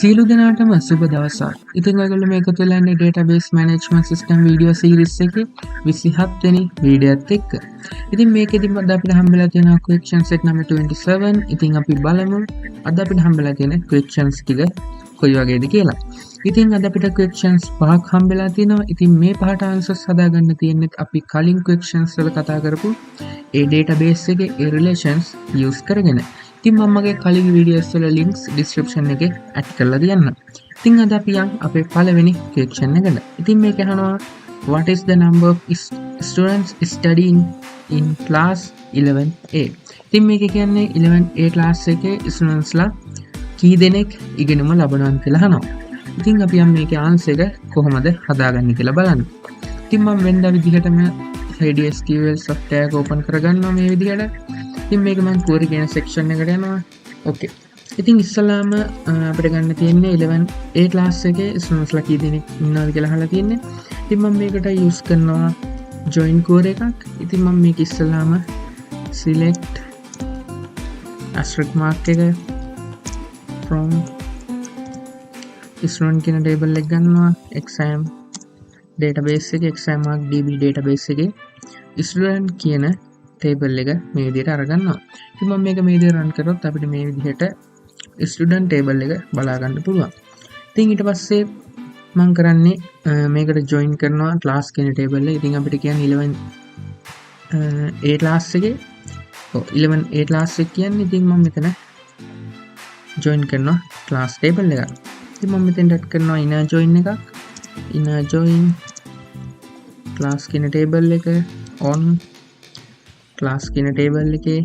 සියලු දෙනාටම සුබ දවසක්. ඉතින් ඔයගොල්ලෝ මේක තුළ ඉන්නේ database management system video series එකේ 27 වෙනි වීඩියෝත් එක්ක. ඉතින් මේකෙදි අද අපිට හම්බෙලා තියෙනවා question set number 27. ඉතින් අපි බලමු අද අපිට හම්බෙලා තියෙන questions ටික කොයි වගේද කියලා. ඉතින් අද අපිට questions පහක් හම්බෙලා තිනවා. ඉතින් මේ පහට answers හදාගන්න තියෙන්නේ අපි කලින් questions වල කතා කරපු ඒ database එකේ ඒ relations use කරගෙන. ඉතින් මම මගේ කලින් වීඩියෝස් වල links description එකේ add කරලා තියන්නම්. ඉතින් අද අපි යන් අපේ පළවෙනි question එකට. ඉතින් මේක අහනවා what is the number of students studying in class 11A. ඉතින් මේක කියන්නේ 11A class එකේ students ලා කී දෙනෙක් ඉගෙනුම ලබනවද කියලා අහනවා. ඉතින් අපි යන් මේකේ answer එක කොහොමද හදාගන්නේ කියලා බලන්න. ඉතින් මම වෙනදා විදිහටම SQL software එක open කරගන්නවා මේ විදිහට. ඉතින් මේක මම query කියන section එකට යනවා. okay. ඉතින් ඉස්සලාම අපිට ගන්න තියෙන්නේ 11A class එකේ students ලා කී දෙනෙක් ඉන්නවද කියලා අහලා තියෙන්නේ. ඉතින් මම මේකට use කරනවා join query එකක්. ඉතින් මම මේක ඉස්සලාම select asterisk mark එක from student කියන table එක ගන්නවා exam database එකේ exam mark db database එකේ student කියන table එක මේ විදිහට අරගන්නවා. ඉතින් මම මේක මේ විදිහට run කරොත් අපිට මේ විදිහට student table එක බලා ගන්න පුළුවන්. ඉතින් ඊට පස්සේ මම කරන්නේ මේකට join කරනවා class කියන table එක. ඉතින් අපිට කියන්නේ 11A class එකේ 11A class එක කියන්නේ ඉතින් මම මෙතන join කරනවා class table එක. ඉතින් මම මෙතෙන්ට add කරනවා inner join එකක්. inner join class කියන table එක on class කියන table එකේ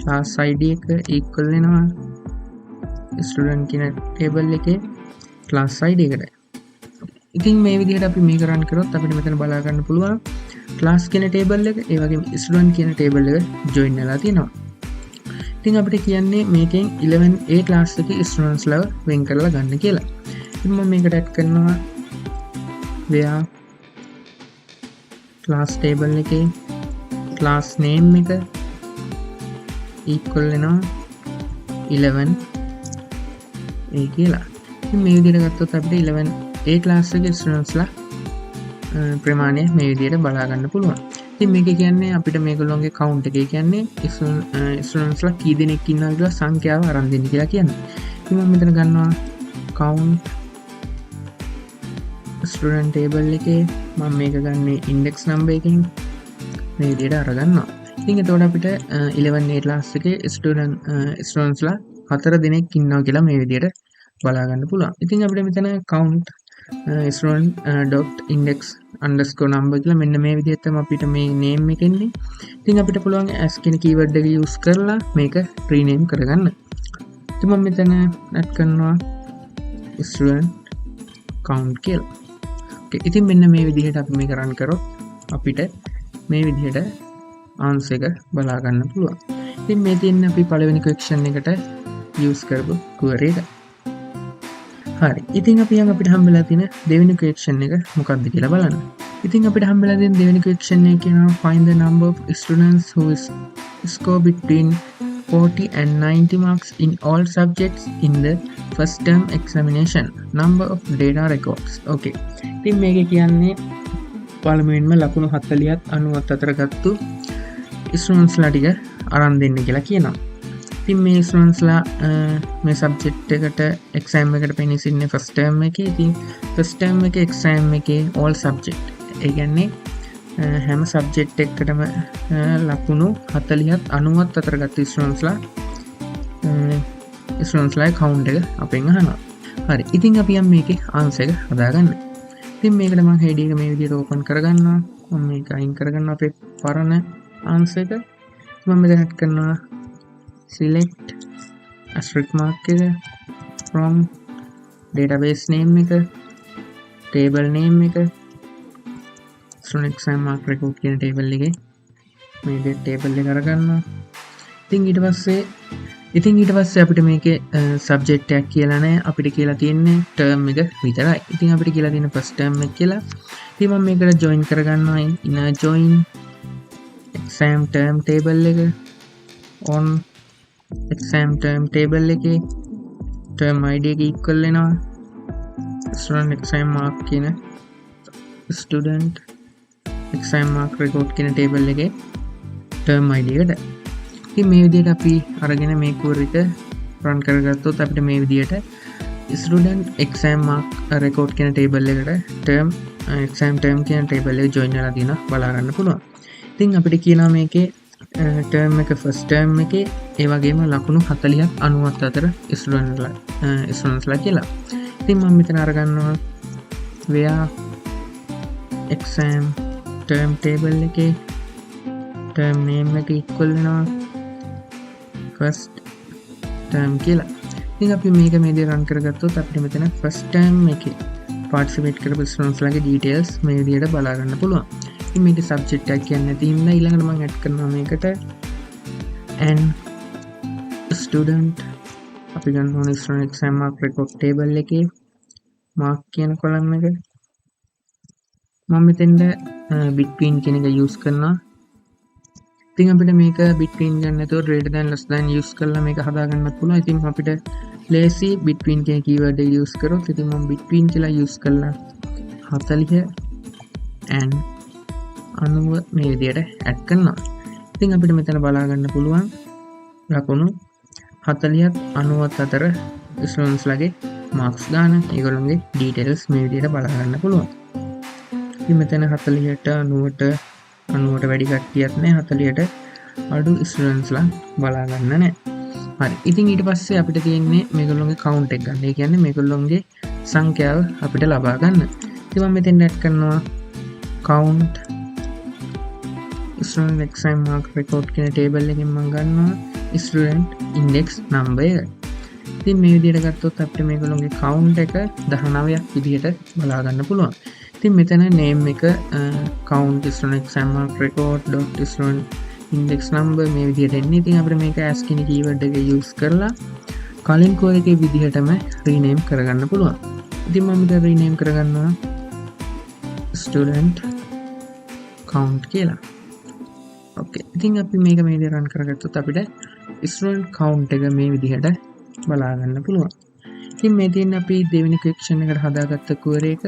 class id එක equal වෙනවා student කියන table එකේ class id එකට. ඉතින් මේ විදිහට අපි මේක run කරොත් අපිට මෙතන බලා ගන්න පුළුවන් class කියන table එක ඒ වගේම student කියන table එක join වෙලා තියෙනවා. ඉතින් අපිට කියන්නේ මේකෙන් 11A class එකේ students ලා වෙන් කරලා ගන්න කියලා. ඉතින් මම මේකට add කරනවා where class table එකේ class name එක equal වෙනවා 11A කියලා. ඉතින් මේ විදිහට ගත්තොත් අපිට 11A class එකේ students ලා ප්‍රමාණය මේ විදිහට බලා ගන්න පුළුවන්. ඉතින් මේක කියන්නේ අපිට මේගොල්ලෝගේ count එක කියන්නේ students ලා කී දෙනෙක් ඉන්නවද කියලා සංඛ්‍යාව අරන් දෙන්න කියලා කියන්නේ. ඉතින් මම මෙතන ගන්නවා count student table එකේ මම මේක ගන්නේ index number එකකින් මේ විදිහට අරගන්නවා. ඉතින් එතකොට අපිට 11A class එකේ students ලා 4 දෙනෙක් ඉන්නවා කියලා මේ විදිහට බලා ගන්න පුළුවන්. ඉතින් අපිට මෙතන count student dot index underscore number කියලා මෙන්න මේ විදිහට තමයි අපිට මේ name එක එන්නේ. ඉතින් අපිට පුළුවන් as කියන keyword එක use කරලා මේක rename කරගන්න. ඉතින් මම මෙතන add කරනවා student count කියලා. okay. ඉතින් මෙන්න මේ විදිහට අපි මේක run කරොත් අපිට මේ විදිහට answer එක බලා ගන්න පුළුවන්. ඉතින් මේ තියෙන්නේ අපි පළවෙනි question එකට use කරපු query එක. හරි. ඉතින් අපි යන් අපිට හම්බෙලා තියෙන දෙවෙනි question එක මොකක්ද කියලා බලන්න. ඉතින් අපිට හම්බෙලා තියෙන දෙවෙනි question එක කියනවා find the number of students who score between 40 and 90 marks in all subjects in the first term examination. Number of data records. okay. ඉතින් මේක කියන්නේ පළමුවෙන්ම ලකුණු 40ත් 90ත් අතර ගත්තු students ලා ටික අරන් දෙන්න කියලා කියනවා. ඉතින් මේ students ලා මේ subject එකට exam එකට පෙනී සිටින්නේ first term එකේ. ඉතින් first term එකේ exam එකේ all subject ඒ කියන්නේ හැම subject එකකටම ලකුණු 40ත් 90ත් අතර ගත්තු students ලා count එක අපෙන් අහනවා. හරි. ඉතින් අපි යම් මේකේ answer එක හදාගන්න. ඉතින් මේකට මම head එක මේ විදිහට open කරගන්නවා. මම මේක අයින් කරගන්නවා අපේ පරණ answer එක. මම මෙතන add කරනවා select asterisk mark එක from database name එක table name එක student exam mark record කියන table එකේ මේ විදිහට table එක අරගන්නවා. ඉතින් ඊට පස්සේ අපිට මේකේ subject එකක් කියලා නැහැ. අපිට කියලා තියෙන්නේ term එක විතරයි. ඉතින් අපිට කියලා තියෙන first term එක කියලා. ඉතින් මම මේකට join කරගන්නවා inner join exam term table එක on exam term table එකේ term id එක equal වෙනවා student exam mark කියන student exam mark record කියන table එකේ term id එකට. ඉතින් මේ විදිහට අපි අරගෙන මේ query එක run කරගත්තොත් අපිට මේ විදිහට student exam mark record කියන table එකට term exam term කියන table එක join වෙලා තියෙනවා බලා ගන්න පුළුවන්. ඉතින් අපිට කියනවා මේකේ term එක first term එකේ ඒ වගේම ලකුණු 40ක් 90ක් අතර studentලා කියලා. ඉතින් මම මෙතන අරගන්නවා where exam term table එකේ term name එක equal වෙනවා first term කියලා. ඉතින් අපි මේක මේ විදිහට run කරගත්තොත් අපිට මෙතන first term එකේ participate කරපු students ලාගේ details මේ විදිහට බලා ගන්න පුළුවන්. ඉතින් මේකේ subject එකක් කියන්නේ නැති හින්දා ඊළඟට මම add කරනවා මේකට and student අපි ගන්න ඕනේ student exam mark record table එකේ mark කියන column එක මම මෙතෙන්ද between කියන එක use කරනවා. ඉතින් අපිට මේක between ගන්න නැතුව greater than less than use කරලා මේක හදා ගන්නත් පුළුවන්. ඉතින් අපිට lazy between කියන keyword එක use කරොත් ඉතින් මම between කියලා use කරලා 40 and 90 මේ විදිහට add කරනවා. ඉතින් අපිට මෙතන බලා ගන්න පුළුවන් ලකුණු 40ත් 90ත් අතර students ලාගේ marks ගන්න ඒගොල්ලන්ගේ details මේ විදිහට බලා ගන්න පුළුවන්. ඉතින් මෙතන 40ට 90ට වැඩි කට්ටියක් නැහැ 40ට අඩු students ලා බලා ගන්න නැහැ. හරි. ඉතින් ඊට පස්සේ අපිට තියෙන්නේ මේගොල්ලෝගේ count එක ගන්න. ඒ කියන්නේ මේගොල්ලෝගේ සංඛ්‍යාව අපිට ලබා ගන්න. ඉතින් මම මෙතෙන් add කරනවා count student exam mark record කියන table එකෙන් මම ගන්නවා student index number එක. ඉතින් මේ විදිහට ගත්තොත් අපිට මේගොල්ලෝගේ count එක 19ක් විදිහට බලා ගන්න පුළුවන්. ඉතින් මෙතන name එක count student exam mark record dot student index number මේ විදිහට එන්නේ. ඉතින් අපිට මේක as කියන keyword එක use කරලා කලින් code එකේ විදිහටම rename කරගන්න පුළුවන්. ඉතින් මම මෙතන rename කරගන්නවා student count කියලා. okay. ඉතින් අපි මේක මේ විදිහට run කරගත්තොත් අපිට student count එක මේ විදිහට බලා ගන්න පුළුවන්. ඉතින් මේ තියෙන අපි දෙවෙනි question එකට හදාගත්ත query එක.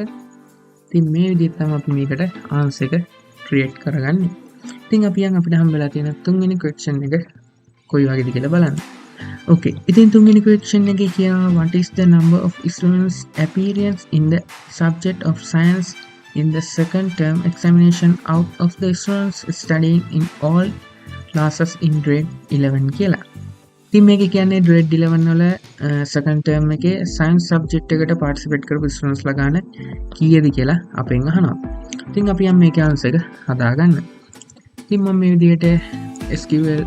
ඉතින් මේ විදිහට තමයි අපි මේකට answer එක create කරගන්නේ. ඉතින් අපි යන් අපිට හම්බෙලා තියෙන තුන්වෙනි question එක කොයි වගේද කියලා බලන්න. okay. ඉතින් තුන්වෙනි question එකේ කියනවා what is the number of students appearance in the subject of science in the second term examination out of the students studying in all classes in grade 11 කියලා. ඉතින් මේක කියන්නේ grade 11 වල second term එකේ science subject එකට participate කරපු students ලා ගන්න කීයද කියලා අපෙන් අහනවා. ඉතින් අපි යම් මේකේ answer එක හදාගන්න. ඉතින් මම මේ විදිහට SQL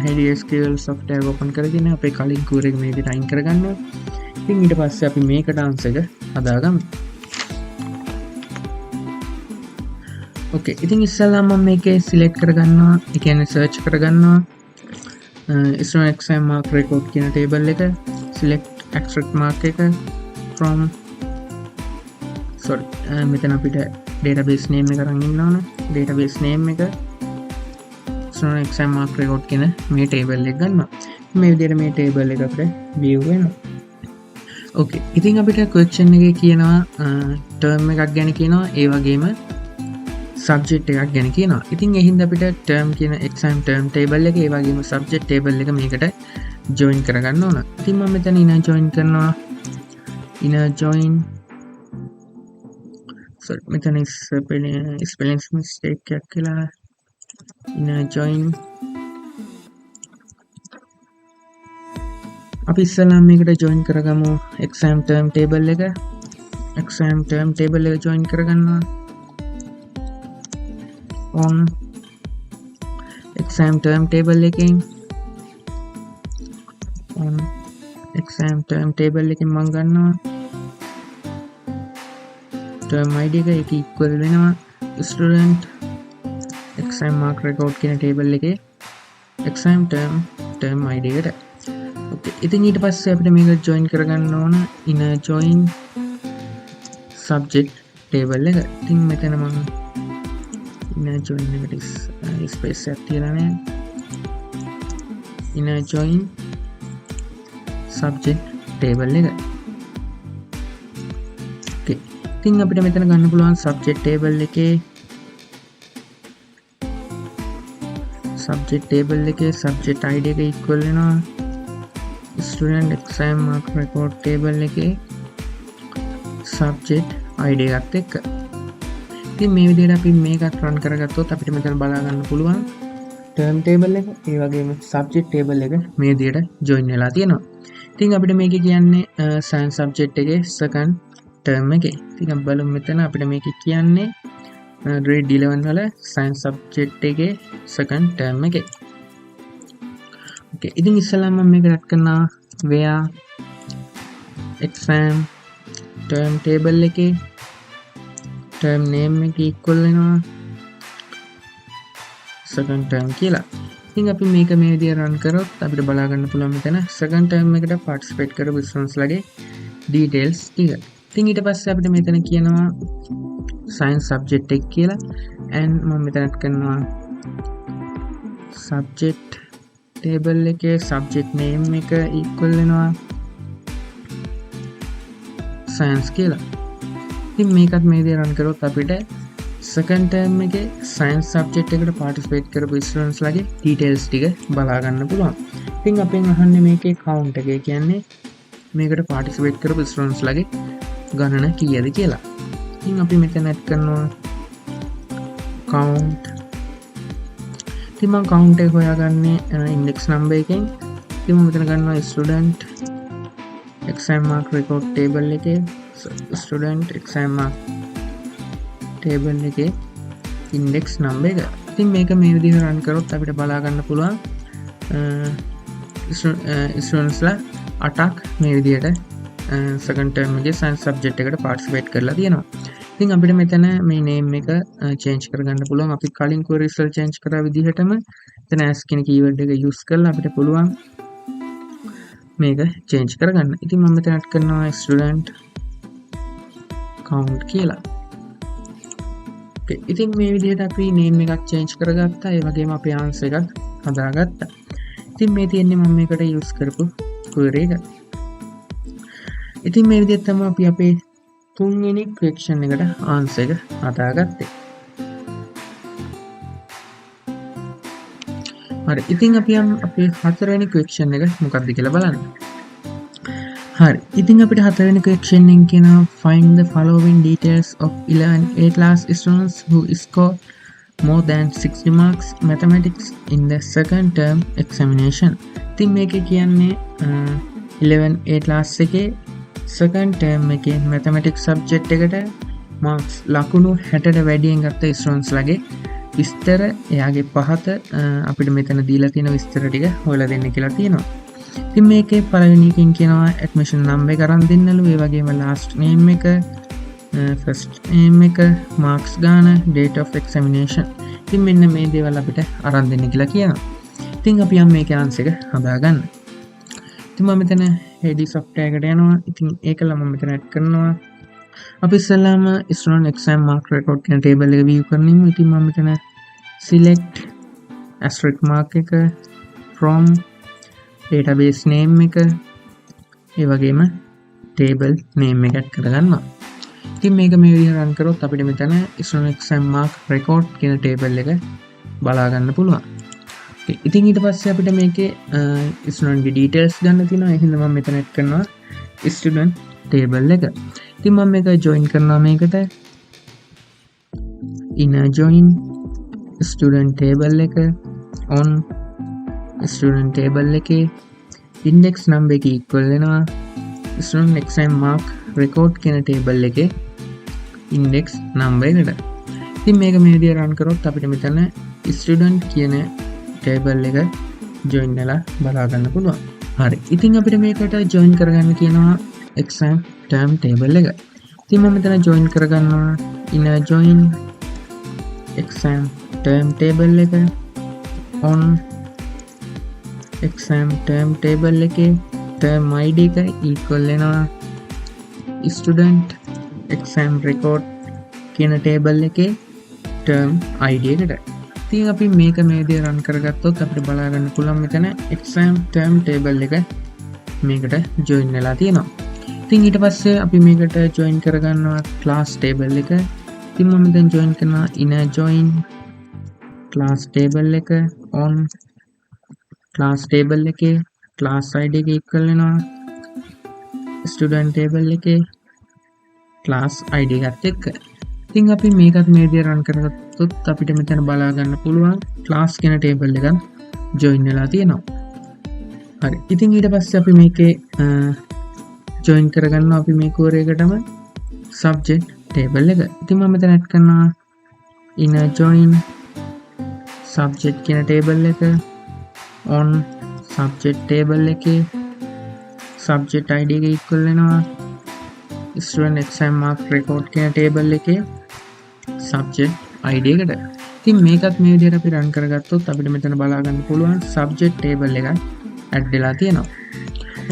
heavy SQL software open කරගෙන අපේ කලින් query එක මේ විදිහට අයින් කරගන්නවා. ඉතින් ඊට පස්සේ අපි මේකට answer එක හදාගමු. okay. ඉතින් ඉස්සෙල්ලා මම මේකේ select කරගන්නවා. ඒ කියන්නේ search කරගන්නවා student exam mark record කියන table එක select extract mark එක from මෙතන අපිට database name එක අරන් ඉන්න ඕන. database name එක student exam mark record කියන මේ table එක ගන්නවා. මේ විදිහට මේ table එක අපිට view වෙනවා. okay. ඉතින් අපිට question එකේ කියනවා term එකක් ගැන කියනවා ඒ වගේම subject එකක් ගැන කියනවා. ඉතින් ඒ හින්දා අපිට term කියන exam term table එක ඒ වගේම subject table එක මේකට join කරගන්න ඕන. ඉතින් මම මෙතන inner join කරනවා. inner join මෙතන spelling mistake එකක් කියලා inner join අපි ඉස්සෙල්ලා මේකට join කරගමු exam term table එක. exam term table එක join කරගන්නවා. on exam term table එකෙන් on exam term table එකෙන් මම ගන්නවා term id එක equal වෙනවා student exam mark record කියන table එකේ exam term id එකට. okay. ඉතින් ඊට පස්සේ අපිට මේක join කරගන්න ඕන inner join subject table එක. ඉතින් මෙතන මම inner join එකට space එකක් තියලා නැහැ. inner join subject ටේබල් එක. ඕකේ. ඉතින් අපිට මෙතන ගන්න පුළුවන් සබ්ජෙක්ට් ටේබල් එකේ සබ්ජෙක්ට් ID එක equal වෙනවා student exam mark record table එකේ subject ID එකත් එක්ක. ඉතින් මේ විදිහට අපි මේකත් run කරගත්තොත් අපිට මෙතන බලා ගන්න පුළුවන් term table එක, ඒ වගේම subject table එක මේ විදිහට join වෙලා තියෙනවා. ඉතින් අපිට මේකේ කියන්නේ science subject එකේ second term එකේ. ඉතින් අපි බලමු මෙතන අපිට මේකේ කියන්නේ grade 11 වල science subject එකේ second term එකේ. Okay, ඉතින් ඉස්සෙල්ලාම මම මේක රැඩ් කරනවා where exam term table එකේ term name එක equal වෙනවා second term කියලා. ඉතින් අපි මේක මේ විදිහට run කරොත් අපිට බලා ගන්න පුළුවන් මෙතන second term එකට participate කරපු students ලගේ details ටික. ඉතින් ඊට පස්සේ අපිට මෙතන කියනවා science subject එක කියලා and මම මෙතන add කරනවා subject table එකේ subject name එක equal වෙනවා science කියලා. ඉතින් මේකත් මේ විදිහට run කරොත් අපිට second term එකේ science subject එකට participate කරපු students ලගේ details ටික බලා ගන්න පුළුවන්. ඉතින් අපෙන් අහන්නේ මේකේ count එක කියන්නේ මේකට participate කරපු students ලගේ ගණන කීයද කියලා. ඉතින් අපි මෙතන add කරනවා count. ඉතින් මම count එක හොයාගන්නේ index number එකෙන්. ඉතින් මම මෙතන ගන්නවා student exam mark record table එකේ student exam mark table එකේ index number එක. ඉතින් මේක මේ විදිහට run කරොත් අපිට බලා ගන්න පුළුවන් students ලා 8ක් මේ විදිහට second term එකේ science subject එකට participate කරලා තියෙනවා. ඉතින් අපිට මෙතන මේ name එක change කරගන්න පුළුවන්. අපි කලින් query result change කරා විදිහටම එතන as කියන keyword එක use කරලා අපිට පුළුවන් මේක change කරගන්න. ඉතින් මම මෙතන add කරනවා student count කියලා. ඉතින් මේ විදිහට අපි name එකක් change කරගත්තා. ඒ වගේම අපේ answer එකත් හදාගත්තා. ඉතින් මේ තියෙන්නේ මම මේකට use කරපු query එක. ඉතින් මේ විදිහට තමයි අපි අපේ තුන්වෙනි question එකට answer එක හදාගත්තේ. හරි. ඉතින් අපි අපේ හතරවෙනි question එක මොකක්ද කියලා බලන්න. හරි. ඉතින් අපිට හතරවෙනි question එකෙන් කියනවා find the following details of 11 A class students who score more than 60 marks mathematics in the second term examination. ඉතින් මේකේ කියන්නේ 11 A class එකේ second term එකේ mathematics subject එකට marks ලකුණු 60ට වැඩියෙන් ගත්ත students ලගේ විස්තර එයාගේ පහත අපිට මෙතන දීලා තියෙන විස්තර ටික හොයලා දෙන්න කියලා තියෙනවා. ඉතින් මේකේ පළවෙනි එකෙන් කියනවා admission number එක අරන් දෙන්නලු, ඒ වගේම last name එක, first name එක, marks ගාන, date of examination. ඉතින් මෙන්න මේ දේවල් අපිට අරන් දෙන්න කියලා කියනවා. ඉතින් අපි යම් මේකේ answer එක හදාගන්න. ඉතින් මම මෙතන AD software එකට යනවා. ඉතින් ඒකල මම මෙතන add කරනවා. අපි ඉස්සෙල්ලාම student exam mark record කියන table එක view කරනිමු. ඉතින් මම මෙතන select asterisk mark එක from database name එක, ඒ වගේම table name එක add කරගන්නවා. ඉතින් මේක මේ විදිහට run කරොත් අපිට මෙතන student exam mark record කියන table එක බලා ගන්න පුළුවන්. ඉතින් ඊට පස්සේ අපිට මේකේ student ගේ details ගන්න තියෙනවා. ඒ හින්දා මම මෙතන add කරනවා student table එක. ඉතින් මම මේක join කරනවා මේකට inner join student table එක on student table එකේ index number එක equal වෙනවා student exam mark record කියන table එකේ index number එකට. ඉතින් මේක මේ විදිහට run කරොත් අපිට මෙතන student කියන table එක join වෙලා බලා ගන්න පුළුවන්. හරි. ඉතින් අපිට මේකට join කරගන්න කියනවා exam term table එක. ඉතින් මම මෙතන join කරගන්නවා inner join exam term table එක on exam term table එකේ term id එක equal වෙනවා student exam record කියන table එකේ term id එකට. ඉතින් අපි මේක මේ විදිහට run කරගත්තොත් අපිට බලා ගන්න පුළුවන් මෙතන exam term table එක මේකට ජොයින් වෙලා තියෙනවා. ඉතින් ඊට පස්සේ අපි මේකට ජොයින් කරගන්නවා ක්ලාස් ටේබල් එක. ඉතින් මම දැන් ජොයින් කරනවා inner join ක්ලාස් ටේබල් එක on ක්ලාස් ටේබල් එකේ ක්ලාස් id එක equal වෙනවා ස්ටුඩන්ට් ටේබල් එකේ ක්ලාස් id එකත් එක්ක. ඉතින් අපි මේකත් මේ විදිහට රන් කරගත්තොත් අපිට මෙතන බලා ගන්න පුළුවන් ක්ලාස් කියන ටේබල් එකත් ජොයින් වෙලා තියෙනවා. හරි. ඉතින් ඊට පස්සේ අපි මේකේ ජොයින් කරගන්නවා අපි මේ core එකටම subject table එක. ඉතින් මම මෙතන add කරනවා inner join subject කියන table එක on subject table එකේ subject id එක equal වෙනවා student exam mark record කියන table එකේ subject id එකට. ඉතින් මේකත් මේ විදිහට අපි run කරගත්තොත් අපිට මෙතන බලා ගන්න පුළුවන් subject table එක add වෙලා තියෙනවා.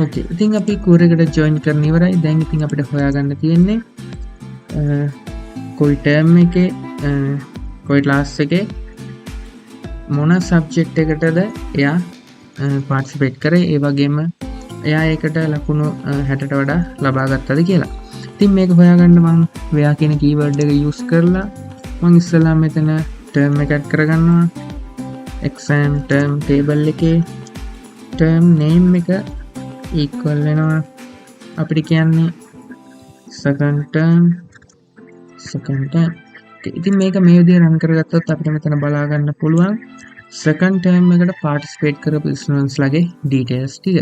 ඕකේ. ඉතින් අපි core එකට join කරන ඉවරයි. දැන් ඉතින් අපිට හොයාගන්න තියෙන්නේ කොයි term එකේ කොයි class එකේ මොන subject එකටද එයා participate කරේ, ඒ වගේම එයා ඒකට ලකුණු 60ට වඩා ලබා ගත්තද කියලා. ඉතින් මේක හොයාගන්න මම where කියන keyword එක use කරලා මම ඉස්සෙල්ලා මෙතන term එක add කරගන්නවා. exam term table එකේ term name එක equal වෙනවා අපිට කියන්නේ second term. ඉතින් මේක මේ විදිහට run කරගත්තොත් අපිට මෙතන බලා ගන්න පුළුවන් second term එකට participate කරපු students ලගේ details ටික.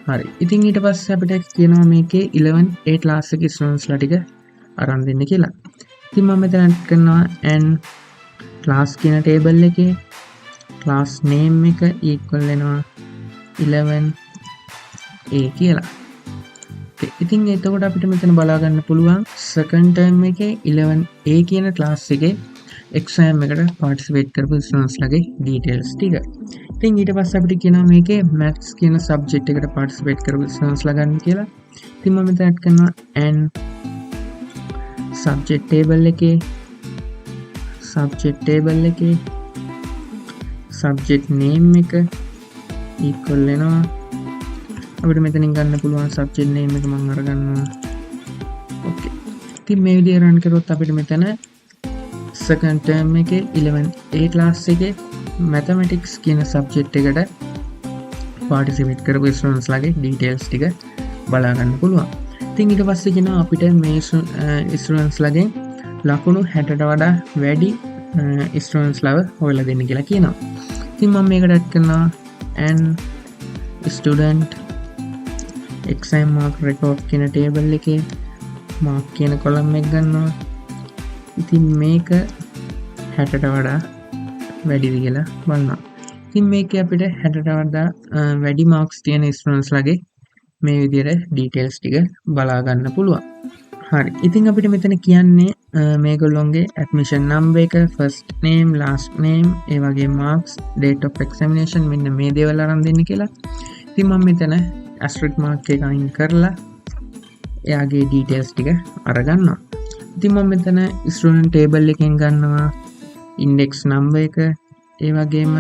හරි. ඉතින් ඊට පස්සේ අපිට කියනවා මේකේ 11A class එකේ students ලා ටික අරන් දෙන්න කියලා. ඉතින් මම මෙතන add කරනවා and class කියන table එකේ class name එක equal වෙනවා 11A කියලා. ඉතින් එතකොට අපිට මෙතන බලා ගන්න පුළුවන් second term එකේ 11A කියන class එකේ exam එකට participate කරපු students ලගේ details ටික. ඉතින් ඊට පස්සේ අපිට කියනවා මේකේ maths කියන subject එකට participate කරපු students ලා ගන්න කියලා. ඉතින් මම මෙතන add කරනවා and subject table එකේ subject name එක equal වෙනවා අපිට මෙතනින් ගන්න පුළුවන් subject name එක මම අරගන්නවා. ඕකේ. ඉතින් මේ විදිහට run කරොත් අපිට මෙතන second term එකේ 11A class එකේ mathematics කියන subject එකට participate කරපු students ලාගේ details ටික බලා ගන්න පුළුවන්. ඉතින් ඊට පස්සේ කියනවා අපිට මේ students ලාගෙන් ලකුණු 60ට වඩා වැඩි students ලාව හොයලා දෙන්න කියලා කියනවා. ඉතින් මම මේකට add කරනවා and student exam mark record කියන table එකේ mark කියන column එක ගන්නවා. ඉතින් මේක 60ට වඩා වැඩිද කියලා බලනවා. ඉතින් මේකේ අපිට 60ට වඩා වැඩි marks තියෙන students ලාගේ මේ විදිහට details ටික බලා ගන්න පුළුවන්. හරි. ඉතින් අපිට මෙතන කියන්නේ මේගොල්ලොන්ගේ admission number එක, first name, last name, ඒ වගේ marks, date of examination මෙන්න මේ දේවල් අරන් දෙන්න කියලා. ඉතින් මම මෙතන asterisk mark එක අයින් කරලා එයාගේ details ටික අරගන්නවා. ඉතින් මම මෙතන student table එකෙන් ගන්නවා index number එක, ඒ වගේම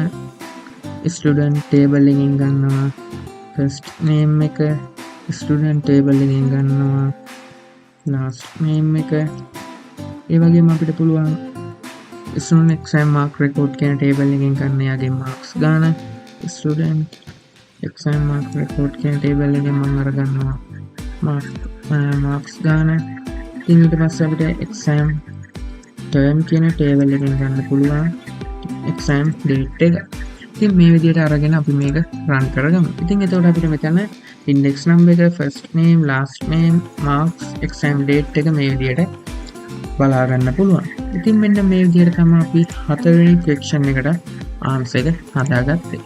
student table එකෙන් ගන්නවා first name එක, student table එකෙන් ගන්නවා last name එක, ඒ වගේම අපිට පුළුවන් student exam mark record කියන table එකෙන් ගන්න එයාගේ marks ගාන, student exam mark record කියන table එකෙන් මම අරගන්නවා marks ගාන. ඉතින් ඊට පස්සේ අපිට exam term කියන table එකෙන් ගන්න පුළුවන් exam date එක. ඉතින් මේ විදිහට අරගෙන අපි මේක run කරගමු. ඉතින් එතකොට අපිට මෙතන index number එක, first name, last name, marks, exam date එක මේ විදිහට බලා ගන්න පුළුවන්. ඉතින් මෙන්න මේ විදිහට තමයි අපි හතරවෙනි question එකට answer එක හදාගත්තේ.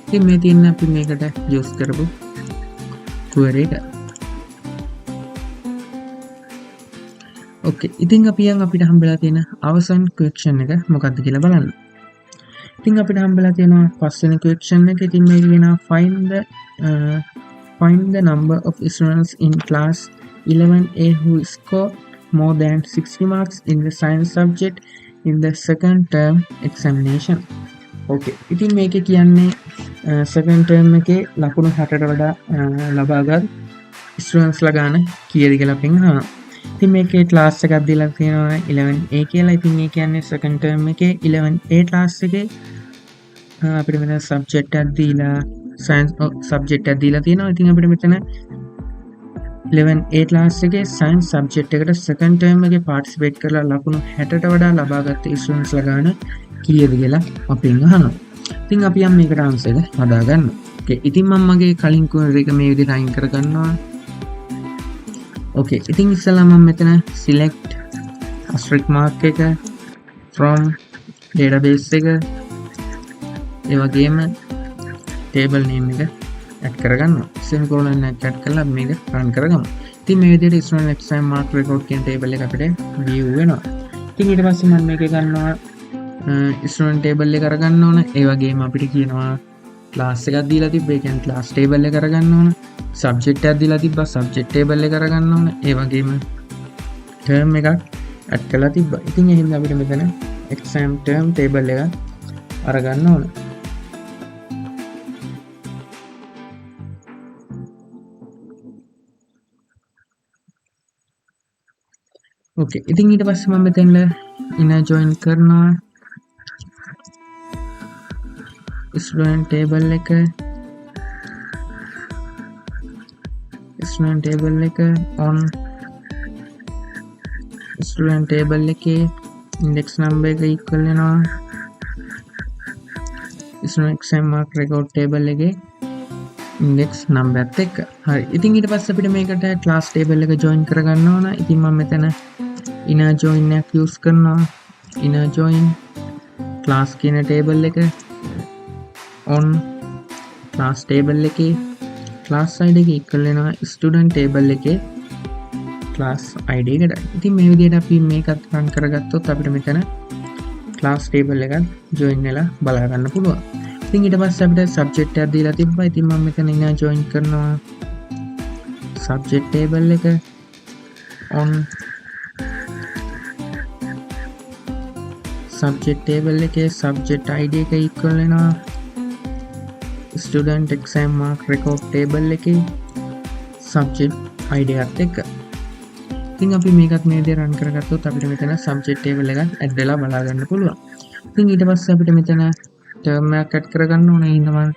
ඉතින් මේ තියෙන අපි මේකට use කරපු query එක. ඕකේ. ඉතින් අපි අපිට හම්බෙලා තියෙන අවසන් question එක මොකක්ද කියලා බලන්න. ඉතින් අපිට හම්බෙලා තියෙනවා පස්වෙනි question එක. ඉතින් මේක කියනවා find the number of students in class 11A who score more than 60 marks in the science subject in the second term examination ඕකේ. ඉතින් මේකේ කියන්නේ සෙකන්ඩ් ටර්ම් එකේ ලකුණු 60ට වඩා ලබාගත් ස්ටුඩන්ට්ස්ලා ගාන කීයද කියලා අපෙන් අහනවා. ඉතින් මේකේ ක්ලාස් එකක් දීලා තියෙනවා 11A කියලා. ඉතින් ඒ කියන්නේ සෙකන්ඩ් ටර්ම් එකේ 11A ක්ලාස් එකේ අපිට මෙතන සබ්ජෙක්ට් එකක් දීලා සයන්ස් සබ්ජෙක්ට් එකක් දීලා තියෙනවා. ඉතින් අපිට මෙතන 11A ක්ලාස් එකේ සයන්ස් සබ්ජෙක්ට් එකට සෙකන්ඩ් ටර්ම් එකේ පාර්ටිසිපේට් කරලා ලකුණු 60ට වඩා ලබාගත් ස්ටුඩන්ට්ස්ලා ගාන කීයද කියලා අපෙන් අහනවා. ඉතින් අපි යම් මේකට ආන්සර් එක හදාගන්න. ඕකේ. ඉතින් මම මගේ කලින් කෝඩ් එක මේ විදිහට අයින් කරගන්නවා. ඕකේ. ඉතින් ඉස්සෙල්ලා මම මෙතන select asterisk mark එක from database එක ඒ වගේම table name එක add කරගන්නවා. semicolon එක add කරලා මේක run කරගමු. ඉතින් මේ විදිහට student exam mark record කියන table එක අපිට view වෙනවා. ඉතින් ඊට පස්සේ මම මේක ගන්නවා student table එක අරගන්න ඕන. ඒ වගේම අපිට කියනවා class එකක් දීලා තිබ්බා. ඒ කියන්නේ class table එක අරගන්න ඕන. subject එකක් දීලා තිබ්බා. subject table එක අරගන්න ඕන. ඒ වගේම term එකක් add කරලා තිබ්බා. ඉතින් එහෙනම් අපිට මෙතන exam term table එක අරගන්න ඕන. ඕකේ. ඉතින් ඊට පස්සේ මම මෙතන inner join කරනවා. student table එක on student table එකේ index number එක equal වෙනවා student exam mark record table එකේ index number එකත් එක්ක. හරි. ඉතින් ඊට පස්සේ අපිට මේකට class table එක join කරගන්න ඕන. ඉතින් මම මෙතන inner join එක use කරනවා. inner join class කියන table එක on class table එකේ class id එක equal වෙනවා student table එකේ class id එකට. ඉතින් මේ විදිහට අපි මේකත් run කරගත්තොත් අපිට මෙතන class table එකත් join වෙලා බලා ගන්න පුළුවන්. ඉතින් ඊට පස්සේ අපිට subject එකක් දීලා තිබ්බා. ඉතින් මම මෙතන inner join කරනවා subject table එක on subject table එකේ subject id එක equal වෙනවා student exam mark record table එකේ subject id එකත් එක්ක. ඉතින් අපි මේකත් මේ විදිහට run කරගත්තොත් අපිට මෙතන subject table එකක් add වෙලා බලා ගන්න පුළුවන්. ඉතින් ඊට පස්සේ අපිට මෙතන term එකක් add කරගන්න ඕනේ. එහෙනම් මම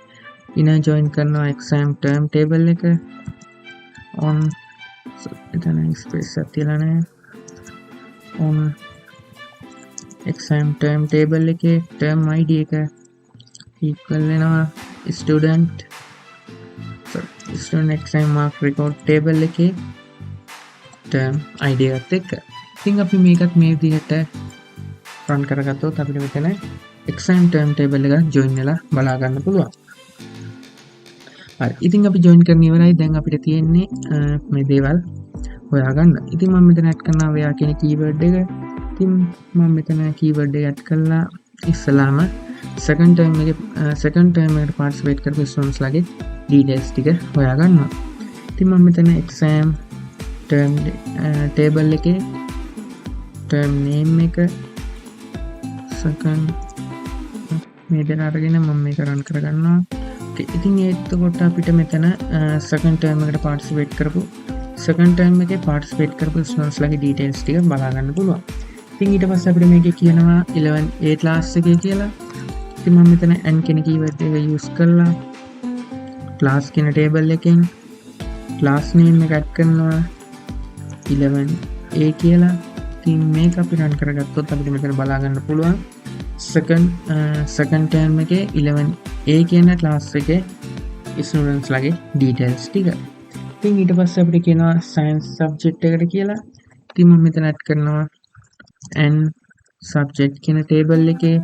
inner join කරනවා exam term table එක on එතන space එකක් තියලා නැහැ. on exam term table එකේ term id එක equal වෙනවා student exam mark record table එකේ term id එකත් එක්ක. ඉතින් අපි මේකත් මේ විදිහට run කරගත්තොත් අපිට මෙතන exam term table එක join වෙලා බලා ගන්න පුළුවන්. හරි. ඉතින් අපි join කරන ඉවරයි. දැන් අපිට තියෙන්නේ මේ දේවල් හොයාගන්න. ඉතින් මම මෙතන add කරනවා where කියන keyword එක. ඉතින් මම මෙතන keyword එක add කරලා ඉස්සලාම second term එකට participate කරපු students ලගේ details ටික හොයාගන්නවා. ඉතින් මම මෙතන exam term table එකේ term name එක second මේ දෙන අරගෙන මම මේක run කරගන්නවා. ඉතින් එතකොට අපිට මෙතන second term එකට participate කරපු students ලගේ details ටික බලා ගන්න පුළුවන්. ඉතින් ඊට පස්සේ අපිට මේකේ කියනවා 11A class එකේ කියලා. ඉතින් මම මෙතන n කියන keyword එක use කරලා class කියන table එකෙන් class name එක add කරනවා 11A කියලා. ඉතින් මේක අපි run කරගත්තොත් අපිට මෙතන බලා ගන්න පුළුවන් second term එකේ 11A කියන class එකේ students ලගේ details ටික. ඉතින් ඊට පස්සේ අපිට කියනවා science subject එකට කියලා. ඉතින් මම මෙතන add කරනවා n subject කියන table එකේ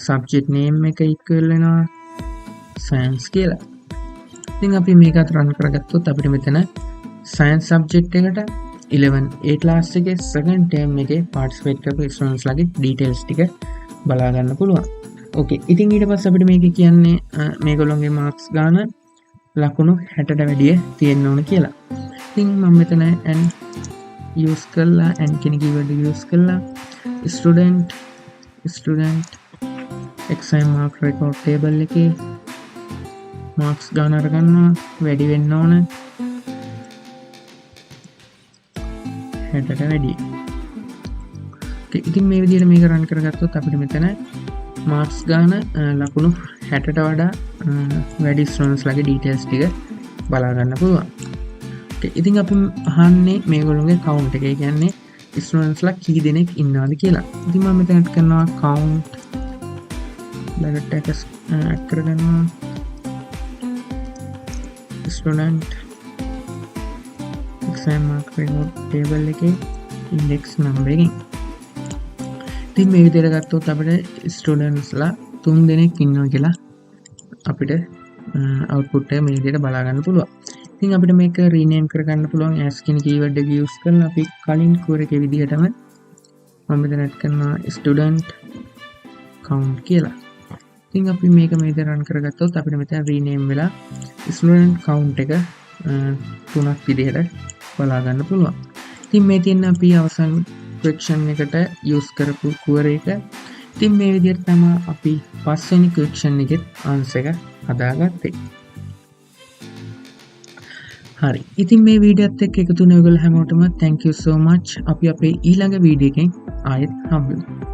subject name එක equal වෙනවා science කියලා. ඉතින් අපි මේකත් run කරගත්තොත් අපිට මෙතන science subject එකට 11A class එකේ second term එකේ participate කරපු students ලගේ details ටික බලා ගන්න පුළුවන්. ඕකේ. ඉතින් ඊට පස්සේ අපිට මේක කියන්නේ මේගොල්ලෝගේ marks ගාන ලකුණු 60ට වැඩිය තියෙන්න ඕන කියලා. ඉතින් මම මෙතන n use කරලා n කියන keyword එක use කරලා student exam mark record table එකේ marks ගන්න අරගන්නවා වැඩි වෙන්න ඕන 60ට වැඩි. ඉතින් මේ විදිහට මේක රන් කරගත්තොත් අපිට මෙතන මාර්ක්ස් ගාන ලකුණු 60ට වඩා වැඩි ස්ටුඩන්ට්ස් ලගේ ඩීටේල්ස් ටික බලා ගන්න පුළුවන්. ඉතින් අපි අහන්නේ මේගොල්ලෝගේ කවුන්ට් එක. ඒ කියන්නේ ස්ටුඩන්ට්ස්ලා කී දෙනෙක් ඉන්නවද කියලා. ඉතින් මම මෙතනට කරනවා කවුන්ට් බ්‍රැකට් එක ඇඩ් කරගන්නවා student exam mark record table එකේ index number එකෙන්. ඉතින් මේ විදිහට ගත්තොත් අපිට ස්ටුඩන්ට්ස්ලා 3 දෙනෙක් ඉන්නවා කියලා අපිට output එක මේ විදිහට බලා ගන්න පුළුවන්. ඉතින් අපිට මේක rename කරගන්න පුළුවන් as කියන keyword එක use කරලා අපි කලින් කෝර එකේ විදිහටම මම මෙතන add කරනවා student count කියලා. ඉතින් අපි මේක මේ විදිහට run කරගත්තොත් අපිට මෙතන rename වෙලා student count එක 3ක් විදිහට බලා ගන්න පුළුවන්. ඉතින් මේ තියෙන අපි අවසන් question එකට use කරපු query එක. ඉතින් මේ විදිහට තමයි අපි පස්වෙනි question එකේ answer එක හදාගත්තේ. හරි. ඉතින් මේ වීඩියෝත් එක්ක එකතු වෙන ඔයගොල්ලෝ හැමෝටම thank you so much. අපි අපේ ඊළඟ වීඩියෝ එකෙන් ආයෙත් හම්බෙමු.